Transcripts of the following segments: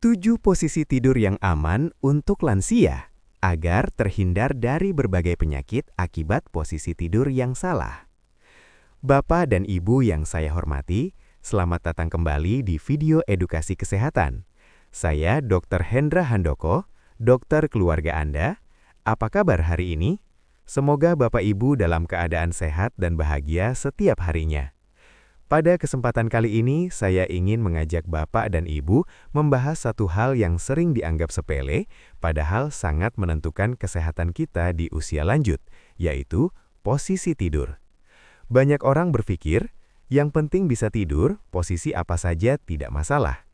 7 posisi tidur yang aman untuk lansia agar terhindar dari berbagai penyakit akibat posisi tidur yang salah. Bapak dan Ibu yang saya hormati, selamat datang kembali di video edukasi kesehatan. Saya Dr. Hendra Handoko, dokter keluarga Anda. Apa kabar hari ini? Semoga Bapak Ibu dalam keadaan sehat dan bahagia setiap harinya. Pada kesempatan kali ini, saya ingin mengajak Bapak dan Ibu membahas satu hal yang sering dianggap sepele, padahal sangat menentukan kesehatan kita di usia lanjut, yaitu posisi tidur. Banyak orang berpikir, yang penting bisa tidur, posisi apa saja tidak masalah.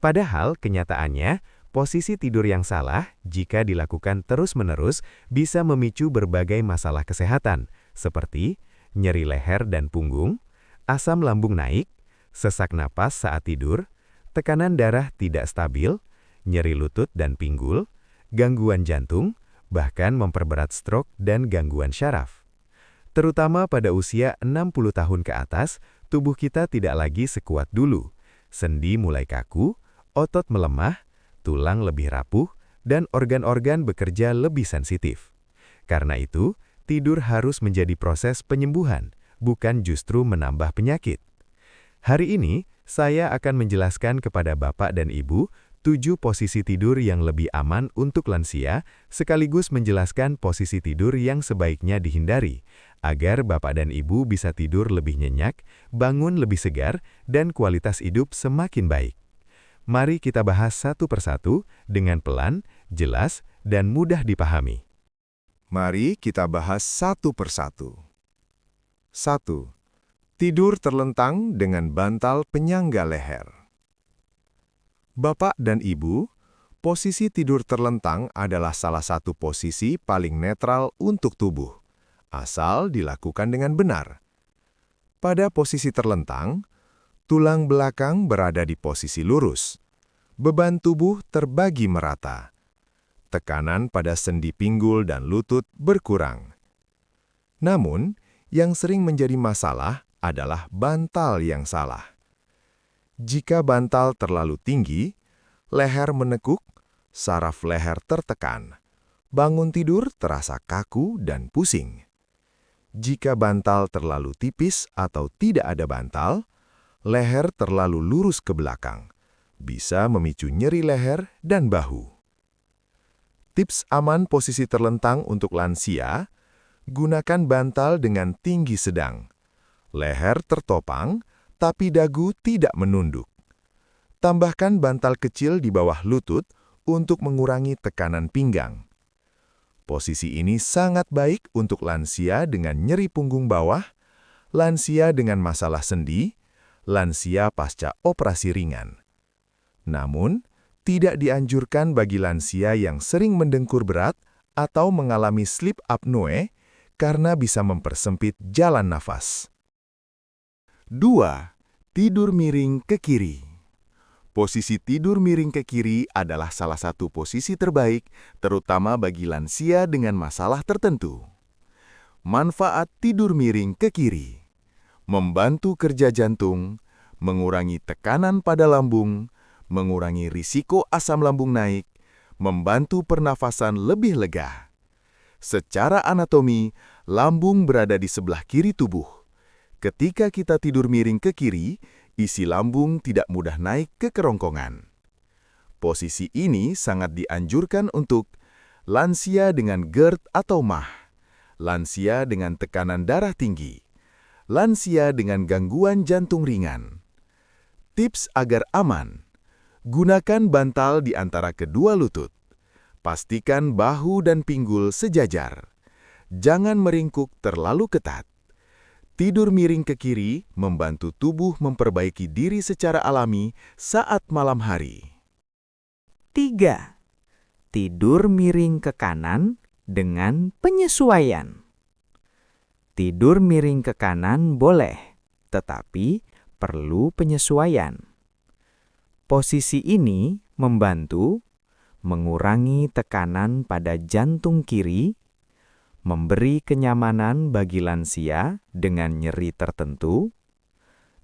Padahal kenyataannya, posisi tidur yang salah, jika dilakukan terus-menerus, bisa memicu berbagai masalah kesehatan, seperti nyeri leher dan punggung, asam lambung naik, sesak napas saat tidur, tekanan darah tidak stabil, nyeri lutut dan pinggul, gangguan jantung, bahkan memperberat stroke dan gangguan syaraf. Terutama pada usia 60 tahun ke atas, tubuh kita tidak lagi sekuat dulu. Sendi mulai kaku, otot melemah, tulang lebih rapuh, dan organ-organ bekerja lebih sensitif. Karena itu, tidur harus menjadi proses penyembuhan, bukan justru menambah penyakit. Hari ini, saya akan menjelaskan kepada Bapak dan Ibu 7 posisi tidur yang lebih aman untuk lansia, sekaligus menjelaskan posisi tidur yang sebaiknya dihindari, agar Bapak dan Ibu bisa tidur lebih nyenyak, bangun lebih segar, dan kualitas hidup semakin baik. Mari kita bahas satu persatu dengan pelan, jelas, dan mudah dipahami. Mari kita bahas satu persatu. 1. Tidur terlentang dengan bantal penyangga leher. Bapak dan Ibu, posisi tidur terlentang adalah salah satu posisi paling netral untuk tubuh, asal dilakukan dengan benar. Pada posisi terlentang, tulang belakang berada di posisi lurus. Beban tubuh terbagi merata. Tekanan pada sendi pinggul dan lutut berkurang. Namun, yang sering menjadi masalah adalah bantal yang salah. Jika bantal terlalu tinggi, leher menekuk, saraf leher tertekan. Bangun tidur terasa kaku dan pusing. Jika bantal terlalu tipis atau tidak ada bantal, leher terlalu lurus ke belakang. Bisa memicu nyeri leher dan bahu. Tips aman posisi terlentang untuk lansia: gunakan bantal dengan tinggi sedang. Leher tertopang, tapi dagu tidak menunduk. Tambahkan bantal kecil di bawah lutut untuk mengurangi tekanan pinggang. Posisi ini sangat baik untuk lansia dengan nyeri punggung bawah, lansia dengan masalah sendi, lansia pasca operasi ringan. Namun, tidak dianjurkan bagi lansia yang sering mendengkur berat atau mengalami sleep apnoe, karena bisa mempersempit jalan nafas. 2. Tidur miring ke kiri. Posisi tidur miring ke kiri adalah salah satu posisi terbaik, terutama bagi lansia dengan masalah tertentu. Manfaat tidur miring ke kiri: membantu kerja jantung, mengurangi tekanan pada lambung, mengurangi risiko asam lambung naik, membantu pernafasan lebih lega. Secara anatomi, lambung berada di sebelah kiri tubuh. Ketika kita tidur miring ke kiri, isi lambung tidak mudah naik ke kerongkongan. Posisi ini sangat dianjurkan untuk lansia dengan GERD atau MAH, lansia dengan tekanan darah tinggi, lansia dengan gangguan jantung ringan. Tips agar aman: gunakan bantal di antara kedua lutut. Pastikan bahu dan pinggul sejajar. Jangan meringkuk terlalu ketat. Tidur miring ke kiri membantu tubuh memperbaiki diri secara alami saat malam hari. 3. Tidur miring ke kanan dengan penyesuaian. Tidur miring ke kanan boleh, tetapi perlu penyesuaian. Posisi ini membantu mengurangi tekanan pada jantung kiri, memberi kenyamanan bagi lansia dengan nyeri tertentu.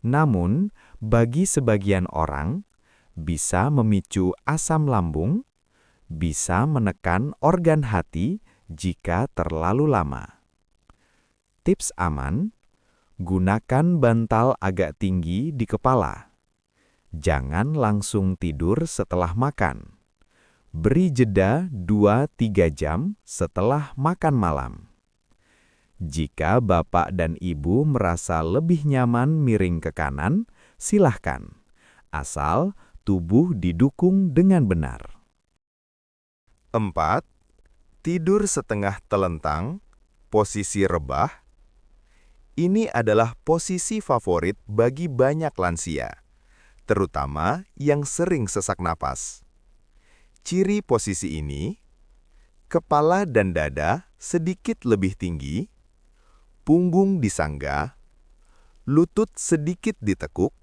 Namun, bagi sebagian orang, bisa memicu asam lambung, bisa menekan organ hati jika terlalu lama. Tips aman: gunakan bantal agak tinggi di kepala. Jangan langsung tidur setelah makan. Beri jeda 2-3 jam setelah makan malam. Jika Bapak dan Ibu merasa lebih nyaman miring ke kanan, silahkan. Asal tubuh didukung dengan benar. 4. Tidur setengah telentang, posisi rebah. Ini adalah posisi favorit bagi banyak lansia, terutama yang sering sesak napas. Ciri posisi ini: kepala dan dada sedikit lebih tinggi, punggung disangga, lutut sedikit ditekuk.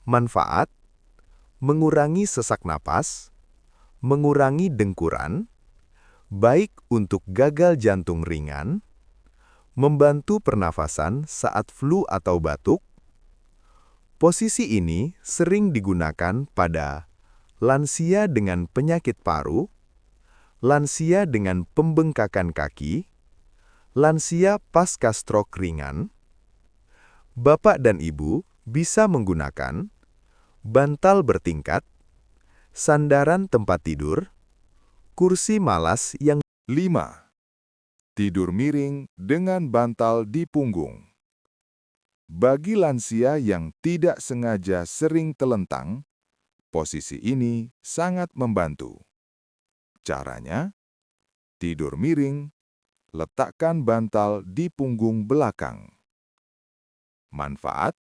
Manfaat: mengurangi sesak napas, mengurangi dengkuran, baik untuk gagal jantung ringan, membantu pernafasan saat flu atau batuk. Posisi ini sering digunakan pada lansia dengan penyakit paru, lansia dengan pembengkakan kaki, lansia pasca stroke ringan. Bapak dan Ibu bisa menggunakan bantal bertingkat, sandaran tempat tidur, kursi malas yang 5. Tidur miring dengan bantal di punggung. Bagi lansia yang tidak sengaja sering telentang, posisi ini sangat membantu. Caranya: tidur miring, letakkan bantal di punggung belakang. Manfaat: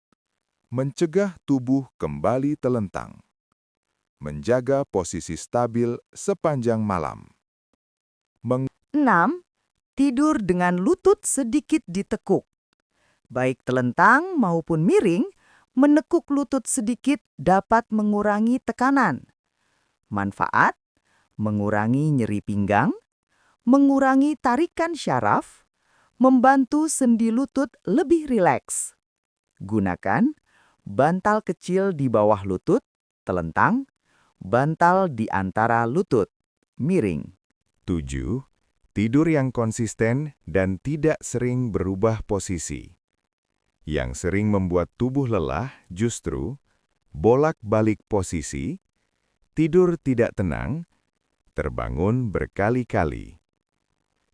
mencegah tubuh kembali telentang. Menjaga posisi stabil sepanjang malam. 6. Tidur dengan lutut sedikit ditekuk. Baik telentang maupun miring, menekuk lutut sedikit dapat mengurangi tekanan. Manfaat: mengurangi nyeri pinggang, mengurangi tarikan syaraf, membantu sendi lutut lebih rileks. Gunakan bantal kecil di bawah lutut, telentang, bantal di antara lutut, miring. 7. Tidur yang konsisten dan tidak sering berubah posisi. Yang sering membuat tubuh lelah justru bolak-balik posisi, tidur tidak tenang, terbangun berkali-kali.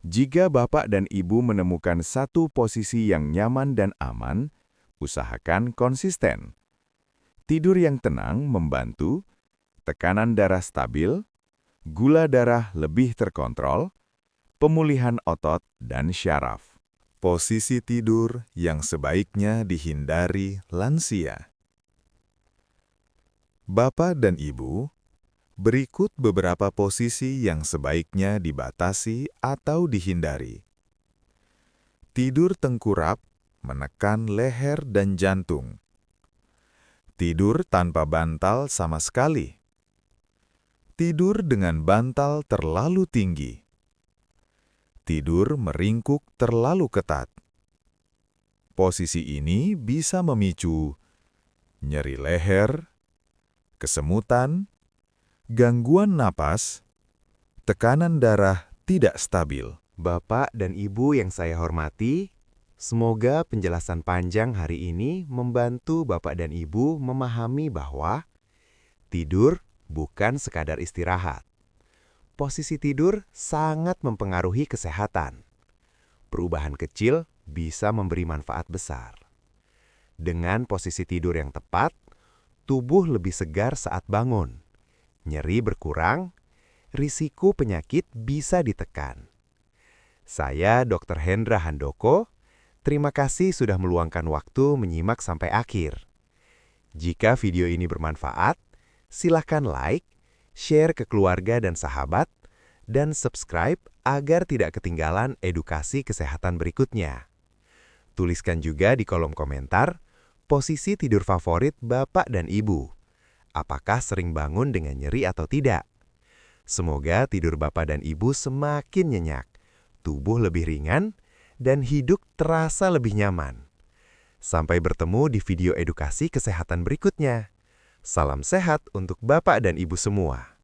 Jika Bapak dan Ibu menemukan satu posisi yang nyaman dan aman, usahakan konsisten. Tidur yang tenang membantu tekanan darah stabil, gula darah lebih terkontrol, pemulihan otot dan syaraf. Posisi tidur yang sebaiknya dihindari lansia. Bapak dan Ibu, berikut beberapa posisi yang sebaiknya dibatasi atau dihindari. Tidur tengkurap, menekan leher dan jantung. Tidur tanpa bantal sama sekali. Tidur dengan bantal terlalu tinggi. Tidur meringkuk terlalu ketat. Posisi ini bisa memicu nyeri leher, kesemutan, gangguan napas, tekanan darah tidak stabil. Bapak dan Ibu yang saya hormati, semoga penjelasan panjang hari ini membantu Bapak dan Ibu memahami bahwa tidur bukan sekadar istirahat. Posisi tidur sangat mempengaruhi kesehatan. Perubahan kecil bisa memberi manfaat besar. Dengan posisi tidur yang tepat, tubuh lebih segar saat bangun. Nyeri berkurang, risiko penyakit bisa ditekan. Saya Dr. Hendra Handoko. Terima kasih sudah meluangkan waktu menyimak sampai akhir. Jika video ini bermanfaat, silakan like, share ke keluarga dan sahabat, dan subscribe agar tidak ketinggalan edukasi kesehatan berikutnya. Tuliskan juga di kolom komentar posisi tidur favorit Bapak dan Ibu. Apakah sering bangun dengan nyeri atau tidak? Semoga tidur Bapak dan Ibu semakin nyenyak, tubuh lebih ringan, dan hidup terasa lebih nyaman. Sampai bertemu di video edukasi kesehatan berikutnya. Salam sehat untuk Bapak dan Ibu semua.